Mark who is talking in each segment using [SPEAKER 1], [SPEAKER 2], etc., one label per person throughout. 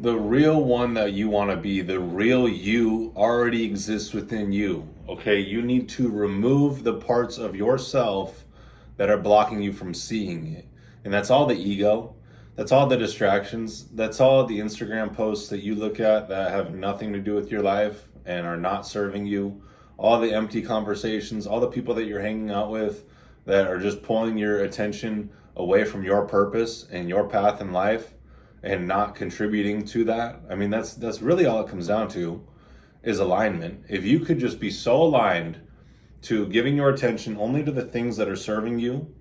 [SPEAKER 1] The real one that you want to be, the real you already exists within you. Okay, you need to remove the parts of yourself that are blocking you from seeing it. And that's all the ego. That's all the distractions. That's all the Instagram posts that you look at that have nothing to do with your life and are not serving you. All the empty conversations, all the people that you're hanging out with that are just pulling your attention away from your purpose and your path in life and not contributing to that. I mean, that's really all it comes down to is alignment. If you could just be so aligned to giving your attention only to the things that are serving you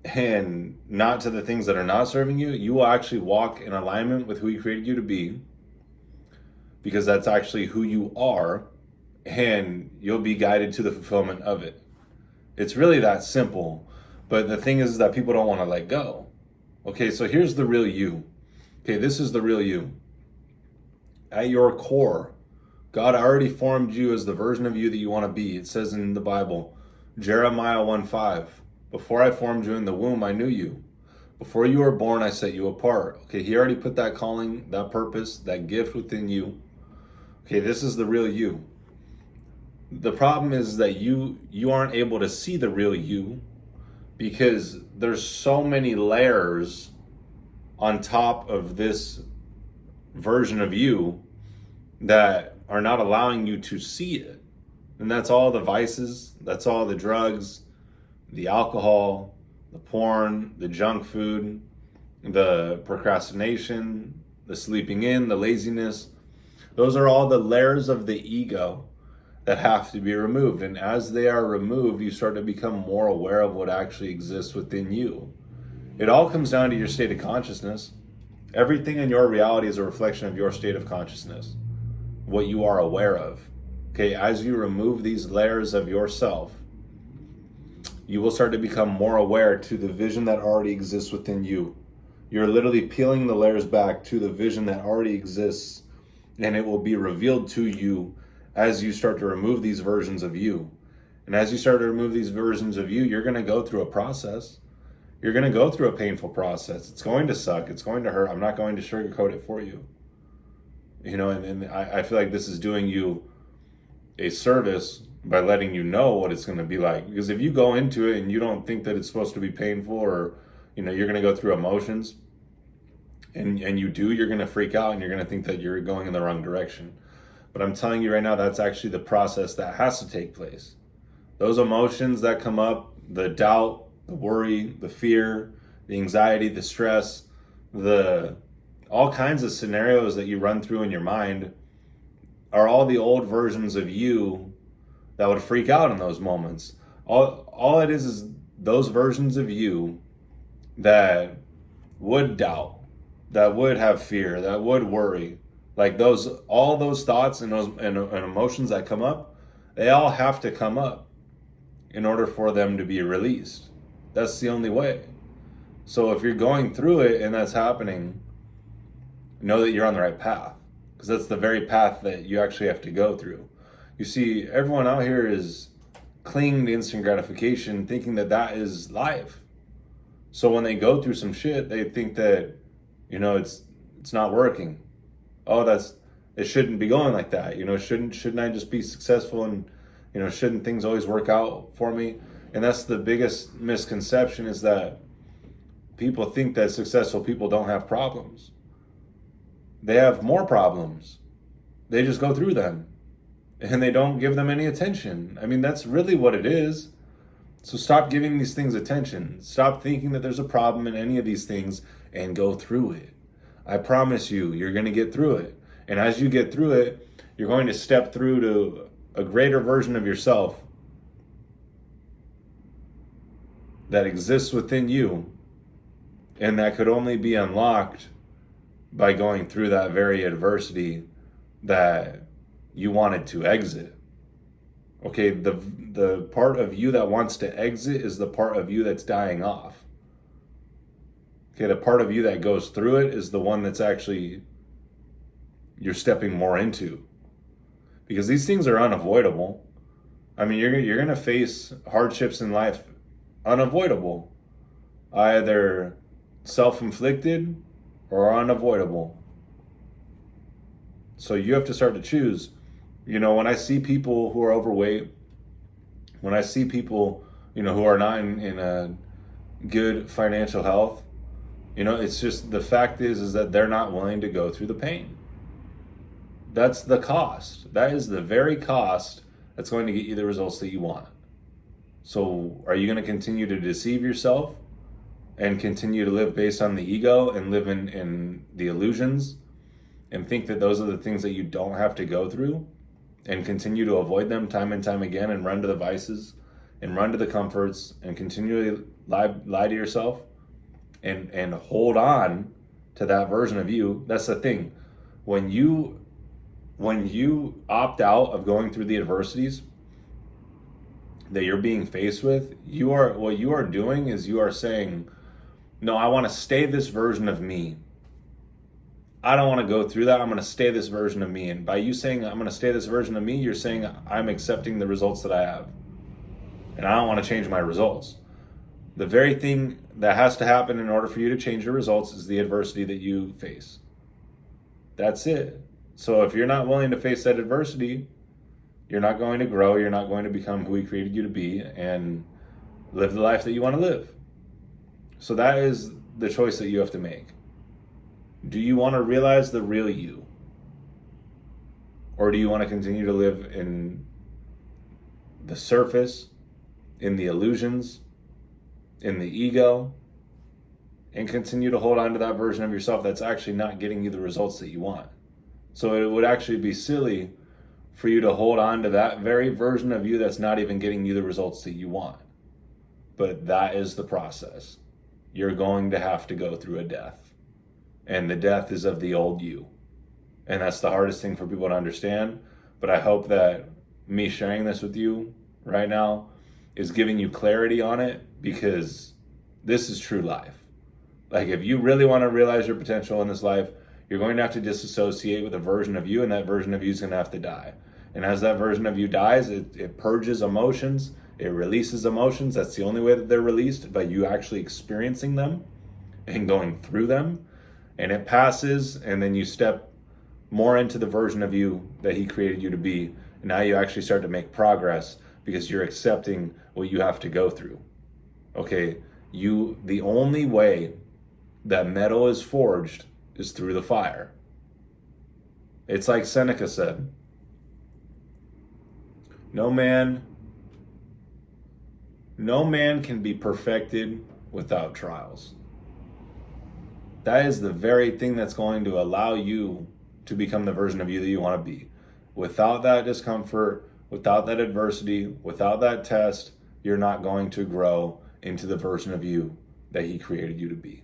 [SPEAKER 1] and not to the things that are not serving you, you will actually walk in alignment with who he created you to be, because that's actually who you are, and you'll be guided to the fulfillment of it. It's really that simple. But the thing is that people don't want to let go. Okay, so here's the real you. Okay, this is the real you. At your core, God already formed you as the version of you that you want to be. It says in the Bible, Jeremiah 1:5, before I formed you in the womb, I knew you. Before you were born, I set you apart. Okay, he already put that calling, that purpose, that gift within you. Okay, this is the real you. The problem is that you aren't able to see the real you because there's so many layers on top of this version of you that are not allowing you to see it. And that's all the vices, that's all the drugs, the alcohol, the porn, the junk food, the procrastination, the sleeping in, the laziness. Those are all the layers of the ego that have to be removed. And as they are removed, you start to become more aware of what actually exists within you. It all comes down to your state of consciousness. Everything in your reality is a reflection of your state of consciousness, what you are aware of. Okay, as you remove these layers of yourself, you will start to become more aware to the vision that already exists within you. You're literally peeling the layers back to the vision that already exists, and it will be revealed to you as you start to remove these versions of you. And as you start to remove these versions of you, you're going to go through a process. You're going to go through a painful process. It's going to suck. It's going to hurt. I'm not going to sugarcoat it for you. You know, and I feel like this is doing you a service by letting you know what it's going to be like. Because if you go into it and you don't think that it's supposed to be painful, or, you know, you're going to go through emotions, and you do, you're going to freak out and you're going to think that you're going in the wrong direction. But I'm telling you right now, that's actually the process that has to take place. Those emotions that come up, the doubt, the worry, the fear, the anxiety, the stress, the all kinds of scenarios that you run through in your mind are all the old versions of you that would freak out in those moments. All it is those versions of you that would doubt, that would have fear, that would worry. Like all those thoughts and those and emotions that come up, they all have to come up in order for them to be released. That's the only way. So if you're going through it and that's happening, know that you're on the right path, because that's the very path that you actually have to go through. You see, everyone out here is clinging to instant gratification, thinking that that is life. So when they go through some shit, they think that, you know, it's not working. Oh, it shouldn't be going like that. You know, shouldn't I just be successful, and, you know, shouldn't things always work out for me? And that's the biggest misconception, is that people think that successful people don't have problems. They have more problems. They just go through them and they don't give them any attention. I mean, that's really what it is. So stop giving these things attention. Stop thinking that there's a problem in any of these things and go through it. I promise you, you're going to get through it. And as you get through it, you're going to step through to a greater version of yourself that exists within you, and that could only be unlocked by going through that very adversity that you wanted to exit. Okay, the part of you that wants to exit is the part of you that's dying off. Okay, the part of you that goes through it is the one that's actually you're stepping more into. Because these things are unavoidable. I mean, you're going to face hardships in life, unavoidable. Either self-inflicted or unavoidable. So you have to start to choose. When I see people who are overweight, when I see people, who are not in a good financial health, it's just, the fact is that they're not willing to go through the pain. That's the cost. That is the very cost that's going to get you the results that you want. So are you going to continue to deceive yourself and continue to live based on the ego and live in the illusions and think that those are the things that you don't have to go through and continue to avoid them time and time again and run to the vices and run to the comforts and continually lie to yourself and hold on to that version of you? That's the thing. When you opt out of going through the adversities that you're being faced with, what you are doing is you are saying, no, I want to stay this version of me. I don't want to go through that. I'm going to stay this version of me. And by you saying I'm going to stay this version of me, you're saying I'm accepting the results that I have. And I don't want to change my results. The very thing that has to happen in order for you to change your results is the adversity that you face. That's it. So if you're not willing to face that adversity, you're not going to grow. You're not going to become who he created you to be and live the life that you want to live. So that is the choice that you have to make. Do you want to realize the real you? Or do you want to continue to live in the surface, in the illusions, in the ego, and continue to hold on to that version of yourself that's actually not getting you the results that you want? So it would actually be silly for you to hold on to that very version of you that's not even getting you the results that you want. But that is the process. You're going to have to go through a death. And the death is of the old you. And that's the hardest thing for people to understand. But I hope that me sharing this with you right now is giving you clarity on it, because this is true life. Like, if you really want to realize your potential in this life, you're going to have to disassociate with a version of you, and that version of you is going to have to die. And as that version of you dies, it purges emotions, it releases emotions. That's the only way that they're released, by you actually experiencing them and going through them. And it passes, and then you step more into the version of you that he created you to be. And now you actually start to make progress because you're accepting what you have to go through. Okay, the only way that metal is forged is through the fire. It's like Seneca said, no man can be perfected without trials. That is the very thing that's going to allow you to become the version of you that you want to be. Without that discomfort, without that adversity, without that test, you're not going to grow into the version of you that he created you to be.